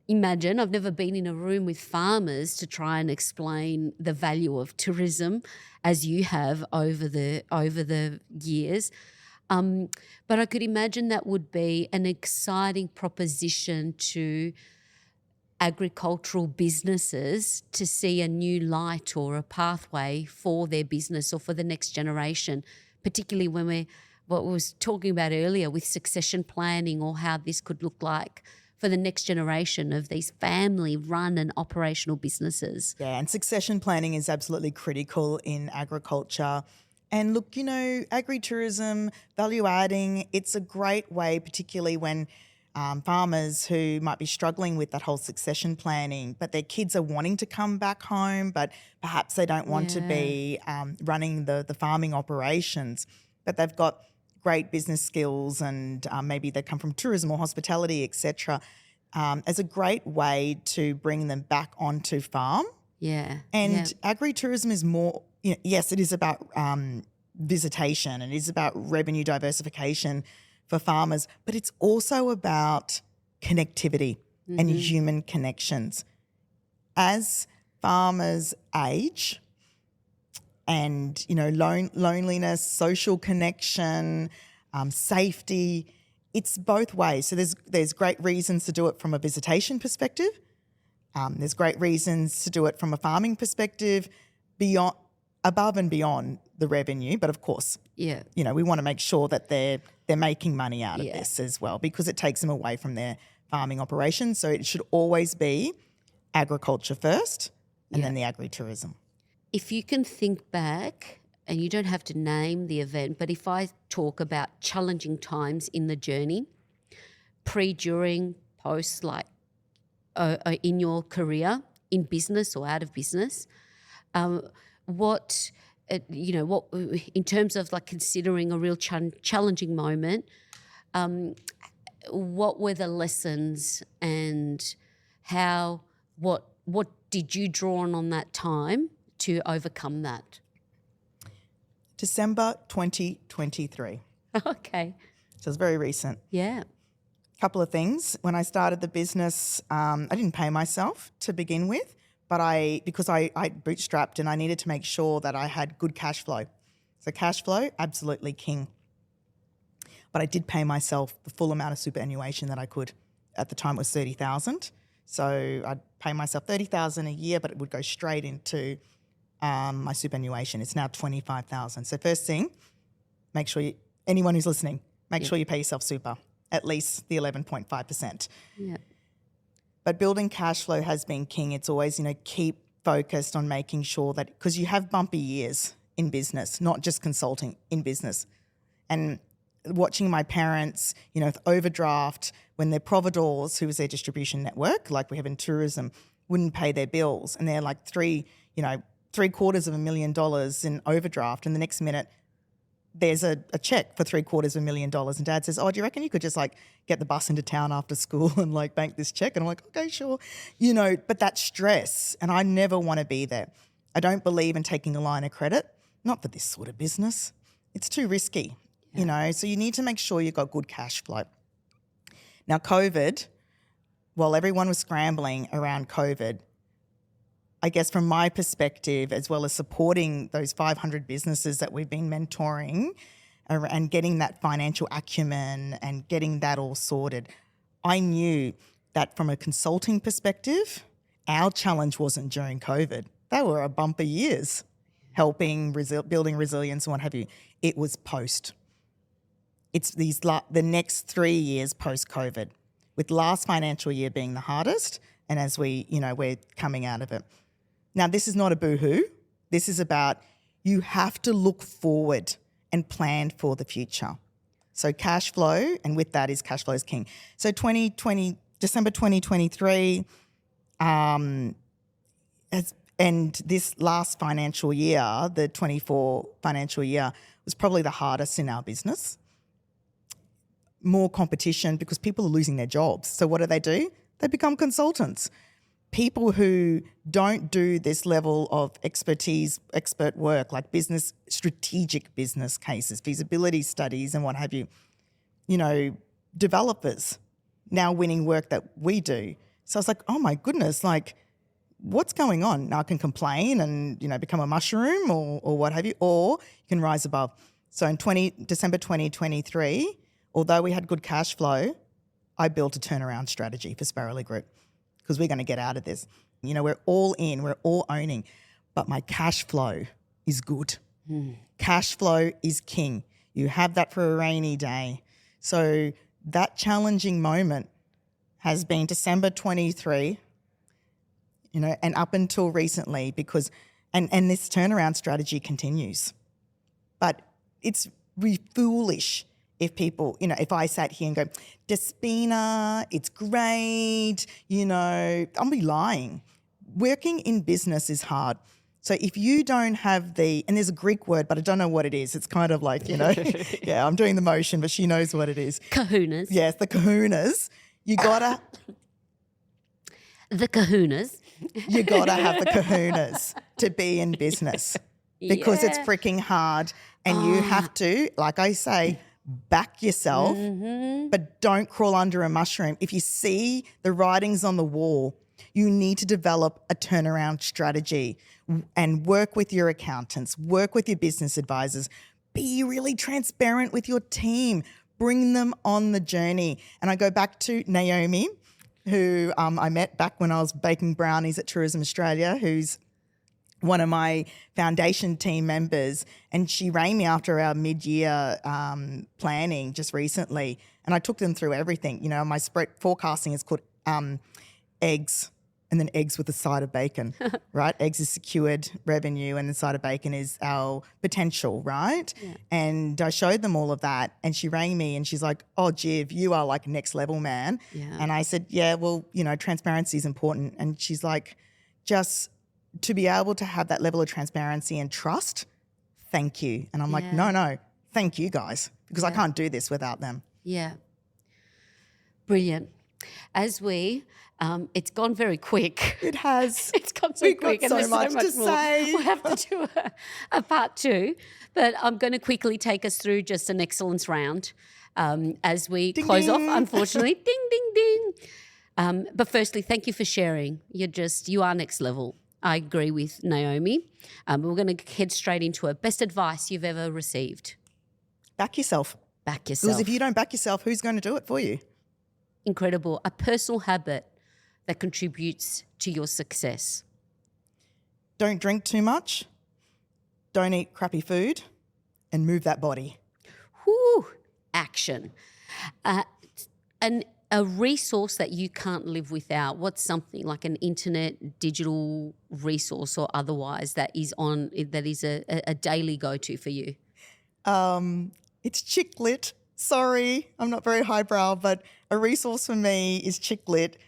imagine, I've never been in a room with farmers to try and explain the value of tourism as you have over the years. But I could imagine that would be an exciting proposition to agricultural businesses to see a new light or a pathway for their business or for the next generation, particularly when what we was talking about earlier with succession planning, or how this could look like for the next generation of these family-run and operational businesses. Yeah, and succession planning is absolutely critical in agriculture. And look, agri-tourism, value adding, it's a great way, particularly when farmers who might be struggling with that whole succession planning, but their kids are wanting to come back home, but perhaps they don't want to be running the farming operations, but they've got great business skills and maybe they come from tourism or hospitality, etc., as a great way to bring them back onto farm. Yeah. And agri-tourism is more, yes, it is about visitation and it is about revenue diversification for farmers, but it's also about connectivity and human connections. As farmers age and, loneliness, social connection, safety, it's both ways. So there's great reasons to do it from a visitation perspective. There's great reasons to do it from a farming perspective, above and beyond the revenue. But of course, we want to make sure that they're making money out of this as well, because it takes them away from their farming operations. So it should always be agriculture first and then the agri-tourism. If you can think back, and you don't have to name the event, but if I talk about challenging times in the journey, pre, during, post, like in your career, in business or out of business, what in terms of like considering a real challenging moment, what were the lessons and what did you draw on that time to overcome that? December 2023. Okay. So it's very recent. Yeah. Couple of things. When I started the business, I didn't pay myself to begin with, but because I bootstrapped and I needed to make sure that I had good cash flow. So cash flow, absolutely king. But I did pay myself the full amount of superannuation that I could. At the time it was $30,000. So I'd pay myself $30,000 a year, but it would go straight into my superannuation. It's now $25,000. So first thing, make sure anyone who's listening, make sure you pay yourself super, at least the 11.5%. Yeah. But building cash flow has been king. It's always, keep focused on making sure that, because you have bumpy years in business, not just consulting, in business. And watching my parents, with overdraft, when their providors, who was their distribution network, like we have in tourism, wouldn't pay their bills, and they're like $750,000 in overdraft, and the next minute there's a check for $750,000, and Dad says, "Oh, do you reckon you could just get the bus into town after school and bank this check?" And I'm like, "Okay, sure," But that stress, and I never want to be there. I don't believe in taking a line of credit, not for this sort of business. It's too risky, So you need to make sure you've got good cash flow. Now, COVID, while everyone was scrambling around COVID, I guess from my perspective, as well as supporting those 500 businesses that we've been mentoring and getting that financial acumen and getting that all sorted, I knew that from a consulting perspective, our challenge wasn't during COVID. They were a bumper years, helping, building resilience and what have you. It was post. It's the next 3 years post-COVID, with last financial year being the hardest, and as we're coming out of it. Now, this is not a boo-hoo. This is about you have to look forward and plan for the future. So cash flow, and with that is cash flow is king. So December 2023, and this last financial year, the 24 financial year, was probably the hardest in our business. More competition because people are losing their jobs. So what do? They become consultants. People who don't do this level of expertise, expert work, like strategic business cases, feasibility studies and what have you, developers now winning work that we do. So I was like, oh my goodness, what's going on? Now I can complain and, become a mushroom or what have you, or you can rise above. So in December 2023, although we had good cash flow, I built a turnaround strategy for Sparrowly Group because we're going to get out of this. We're all in, we're all owning, but my cash flow is good. Cash flow is king. You have that for a rainy day. So that challenging moment has been December 23, and up until recently, because and this turnaround strategy continues. But it's really foolish if people, if I sat here and go, Despina, it's great, I'll be lying. Working in business is hard. So if you don't have and there's a Greek word, but I don't know what it is. It's kind of like, yeah, I'm doing the motion, but she knows what it is. Kahunas. Yes, the kahunas. You gotta The kahunas. you gotta have the kahunas to be in business because it's freaking hard, and you have to, like I say, back yourself, but don't crawl under a mushroom. If you see the writings on the wall, you need to develop a turnaround strategy and work with your accountants, work with your business advisors, be really transparent with your team, bring them on the journey. And I go back to Naomi, who I met back when I was baking brownies at Tourism Australia, who's one of my foundation team members, and she rang me after our mid-year planning just recently, and I took them through everything. My spread forecasting is called eggs, and then eggs with a side of bacon, right? Eggs is secured revenue, and the side of bacon is our potential, right? Yeah. And I showed them all of that, and she rang me and she's like, oh, Jiv, you are like next level, man. Yeah. And I said, yeah, well, transparency is important. And she's like, just to be able to have that level of transparency and trust, thank you. And I'm like, no, thank you guys, because I can't do this without them. Yeah. Brilliant. As it's gone very quick. It has. It's gone so quick. Got so much to more. say. We'll have to do a part 2. But I'm going to quickly take us through just an excellence round as we close off, unfortunately. Ding, ding, ding. But firstly, thank you for sharing. You are next level. I agree with Naomi. We're going to head straight into it. Best advice you've ever received? Back yourself. Back yourself. Because if you don't back yourself, who's going to do it for you? Incredible. A personal habit that contributes to your success. Don't drink too much. Don't eat crappy food, and move that body. Whoo, action. And a resource that you can't live without. What's something like an internet, digital resource or otherwise that is a daily go-to for you? It's chick lit. Sorry, I'm not very highbrow, but a resource for me is chick literature.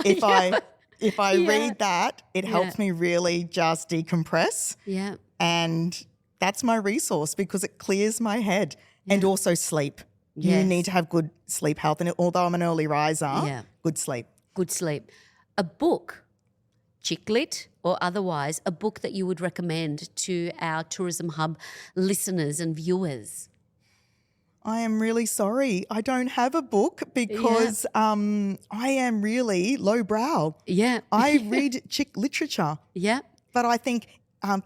If I read that, it helps me really just decompress. Yeah. And that's my resource because it clears my head. And also sleep. Yes. You need to have good sleep health. And although I'm an early riser, good sleep. Good sleep. A book, chick lit or otherwise, a book that you would recommend to our Tourism Hub listeners and viewers? I am really sorry. I don't have a book because I am really lowbrow. Yeah. I read chick literature. Yeah. But I think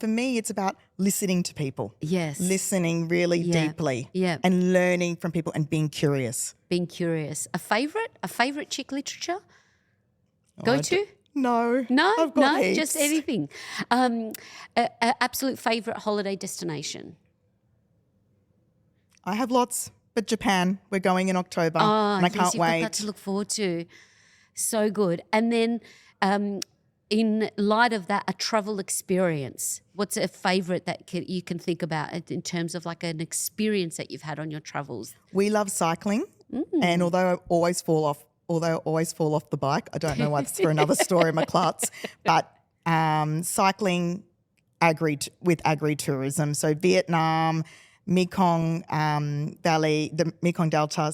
for me it's about listening to people. Yes. Listening really deeply. Yeah. And learning from people and being curious. Being curious. A favourite chick literature? Go to? No. No? I've got heaps. Just anything. Absolute favourite holiday destination? I have lots, but Japan, we're going in October and I can't wait. You've got that to look forward to. So good. And then in light of that, a travel experience. What's a favourite that you can think about in terms of like an experience that you've had on your travels? We love cycling and although I always fall off the bike, I don't know why it's for another story in my klutz, but cycling with Agri-Tourism. So Vietnam, Mekong Valley, the Mekong Delta,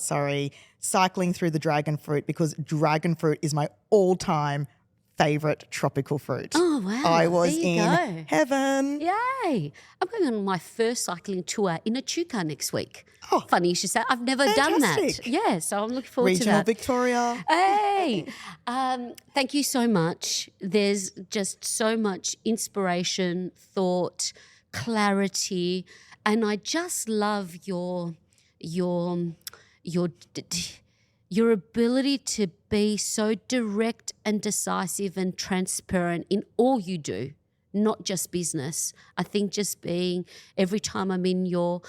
cycling through the dragon fruit because dragon fruit is my all-time favourite tropical fruit. Oh, wow. I was in heaven. Yay. I'm going on my first cycling tour in Echuca next week. Oh, funny you should say. I've never done that. Yeah, so I'm looking forward to that. Regional Victoria. Hey. Thank you so much. There's just so much inspiration, thought, clarity, and I just love your ability to be so direct and decisive and transparent in all you do, not just business. I think just being, every time I'm in your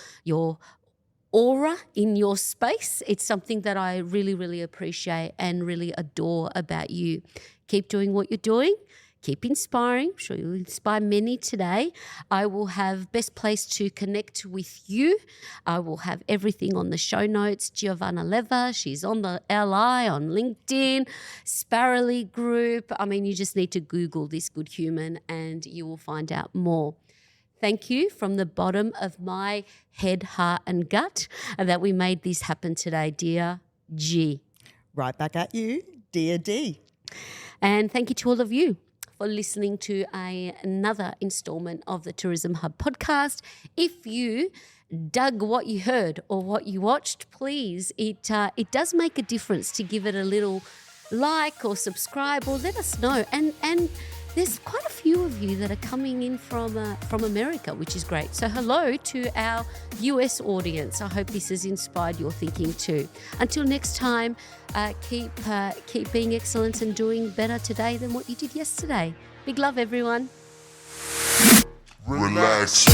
aura, in your space, it's something that I really, really appreciate and really adore about you. Keep doing what you're doing. Keep inspiring. I'm sure you'll inspire many today. I will have best place to connect with you. I will have everything on the show notes. Giovanna Lever, she's on the LI, on LinkedIn, Sparrowly Group. I mean, you just need to Google this good human and you will find out more. Thank you from the bottom of my head, heart and gut that we made this happen today, dear G. Right back at you, dear D. And thank you to all of you for listening to another installment of the Tourism Hub podcast. If you dug what you heard or what you watched, please, it does make a difference to give it a little like or subscribe or let us know. And there's quite a few of you that are coming in from America, which is great. So hello to our US audience. I hope this has inspired your thinking too. Until next time, keep being excellent and doing better today than what you did yesterday. Big love, everyone. Relax.